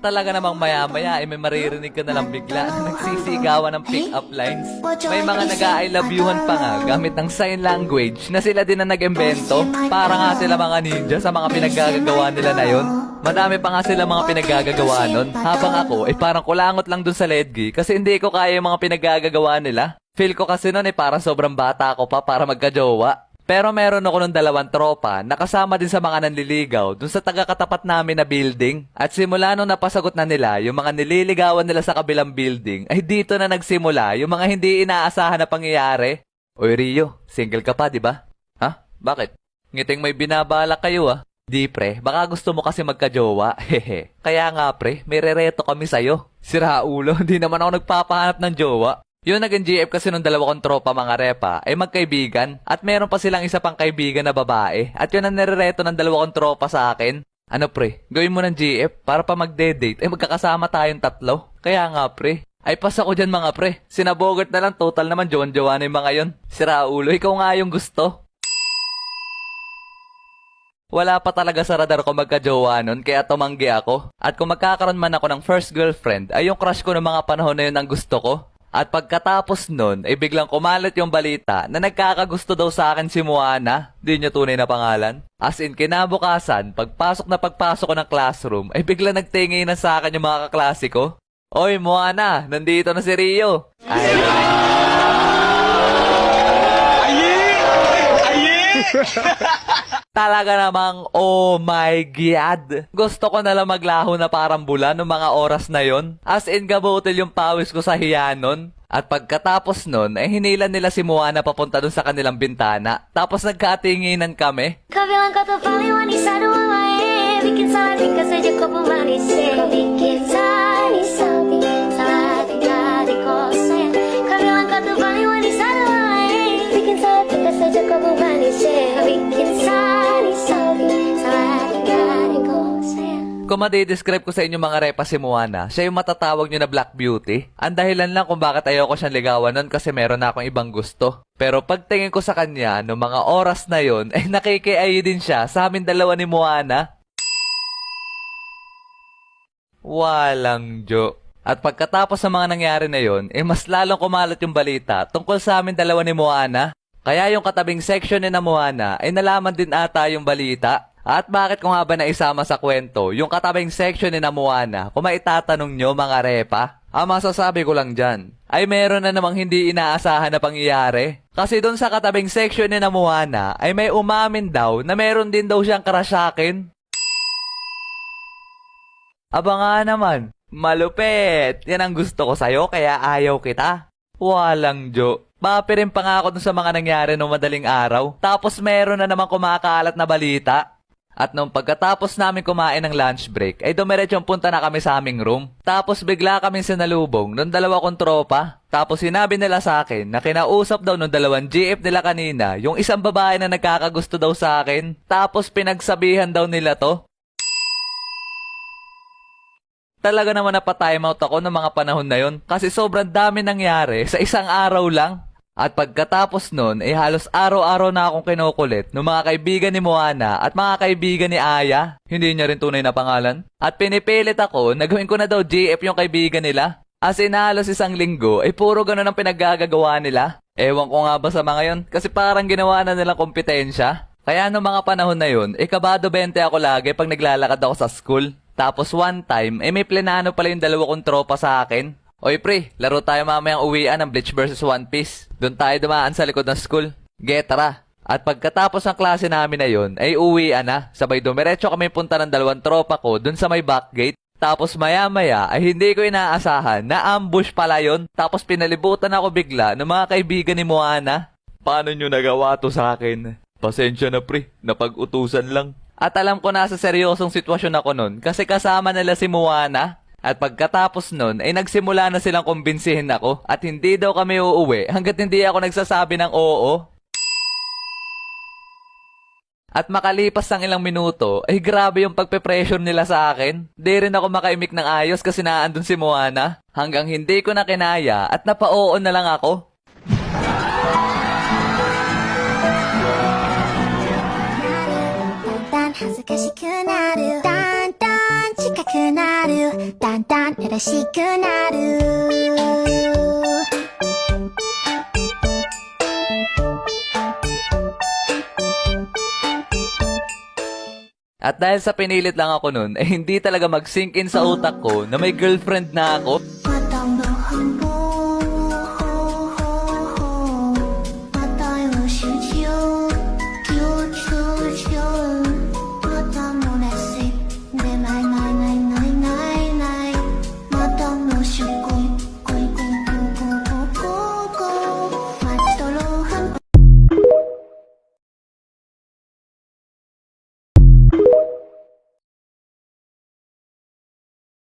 Talaga namang maya-maya ay may maririnig ka na lang bigla nagsisigawan ng pick-up lines. May mga nag-I love youhan pa nga gamit ng sign language na sila din na nag-imbento. Para nga sila mga ninja sa mga pinaggagawa nila na yon. Madami pa nga sila mga pinaggagawa nun. Habang ako ay parang kulangot lang dun sa ledgi kasi hindi ko kaya yung mga pinaggagawa nila. Feel ko kasi nun parang sobrang bata ko pa para magkajowa. Pero meron ako ng 2 tropa na kasama din sa mga nanliligaw dun sa taga-katapat namin na building. At simula nung napasagot na nila yung mga nililigawan nila sa kabilang building, ay dito na nagsimula yung mga hindi inaasahan na pangyayari. Oy Rio, single ka pa, di ba? Ha? Bakit? Ngiting may binabalak kayo ah. Di pre, baka gusto mo kasi magkajowa. Hehe. Kaya nga pre, may rereto kami sa'yo. Sira ulo, hindi naman ako nagpapahanap ng jowa. Yung naging GF kasi nung 2 kong tropa mga repa ay magkaibigan at meron pa silang isa pang kaibigan na babae at yun ang nirereto ng 2 kong tropa sa akin. Ano pre, gawin mo ng GF para pa magde-date ay magkakasama tayong 3. Kaya nga pre, ay pas ako dyan mga pre. Sinabogart na lang total naman jowa na yung mga yon. Sira ulo, ikaw nga yung gusto. Wala pa talaga sa radar ko magka-jowa nun kaya tumanggi ako. At kung magkakaroon man ako ng first girlfriend ay yung crush ko ng mga panahon na yun ang gusto ko. At pagkatapos nun, ay biglang kumalat yung balita na nagkakagusto daw sa akin si Moana. Di niya tunay na pangalan. As in, kinabukasan, pagpasok ko ng classroom, ay biglang nagtingin na sa akin yung mga kaklase ko. Oy, Moana, nandito na si Rio. Ay, talaga namang, oh my God. Gusto ko na lang maglaho na parang bulan noong mga oras na yon. As in, gabutil yung pawis ko sa hiyanon. At pagkatapos nun, ay hinilan nila si Moana papunta dun sa kanilang bintana. Tapos nagkatinginan kami. Kau bilang kau tuh paling manis aduh bikin salah tingkah saja kau pemanis kau bikin salah salah tingkah di kau sayang. Kau bilang kau tuh paling manis aduh bikin salah tingkah saja kau pemanis kau bikin salah salah tingkah di kau sayang. Kung madidescribe ko sa inyo mga repa si Moana, siya yung matatawag nyo na Black Beauty. Ang dahilan lang kung bakit ayoko siyang ligawan nun kasi meron na akong ibang gusto. Pero pagtingin ko sa kanya, no mga oras na yon, ay nakikiayi din siya sa amin dalawa ni Moana. Walang jo. At pagkatapos ng mga nangyari na yon, mas lalong kumalat yung balita tungkol sa amin dalawa ni Moana. Kaya yung katabing section ni na Moana ay nalaman din ata yung balita. At bakit ko nga ba naisama sa kwento yung katabing section ni na Moana kung maitatanong nyo mga repa? Ang masasabi ko lang dyan ay meron na namang hindi inaasahan na pangyayari. Kasi doon sa katabing section ni na Moana ay may umamin daw na meron din daw siyang crush sa akin. Aba nga naman, malupit. Yan ang gusto ko sa'yo kaya ayaw kita. Walang jo. Papirin pa nga ako dun sa mga nangyari noong madaling araw. Tapos meron na namang kumakalat na balita. At nung pagkatapos namin kumain ng lunch break, ay dumiretsyong punta na kami sa aming room. Tapos bigla kaming sinalubong nung 2 kong tropa. Tapos sinabi nila sa akin na kinausap daw nung 2 GF nila kanina yung isang babae na nagkakagusto daw sa akin. Tapos pinagsabihan daw nila to. Talaga naman napatime out ako ng mga panahon na yon kasi sobrang dami nangyari sa isang araw lang. At pagkatapos nun, halos araw-araw na akong kinukulit ng mga kaibigan ni Moana at mga kaibigan ni Aya. Hindi niya rin tunay na pangalan. At pinipilit ako na gawin ko na daw GF yung kaibigan nila. As in halos isang linggo, puro ganun ang pinaggagawa nila. Ewan ko nga ba sa mga yon kasi parang ginawa na nilang kompetensya. Kaya noong mga panahon na yun, kabado 20 ako lagi pag naglalakad ako sa school. Tapos one time, may plenano pala yung 2 kong tropa sa akin. Oy pre, laro tayo mamayang uwian ng Bleach vs One Piece. Doon tayo dumaan sa likod ng school. Tara. At pagkatapos ng klase namin na yon, ay uwian na. Sabay dumiretso kami punta ng 2 tropa ko doon sa may back gate. Tapos maya-maya ay hindi ko inaasahan na ambush pala yon. Tapos pinalibutan ako bigla ng mga kaibigan ni Moana. Paano nyo nagawa to sa akin? Pasensya na pre, napag-utusan lang. At alam ko na sa seryosong sitwasyon ako nun kasi kasama nila si Moana. At pagkatapos nun, nagsimula na silang kumbinsihin ako at hindi daw kami uuwi hanggat hindi ako nagsasabi ng oo. At makalipas ng ilang minuto, grabe yung pagpe-pressure nila sa akin. Di rin ako makaimik ng ayos kasi naandun si Moana. Hanggang hindi ko na kinaya at napa-oo na lang ako. くなるだんだん嬉しくなるAt dahil sa pinilit lang ako nun, eh hindi talaga mag-sink in sa utak ko na may girlfriend na ako.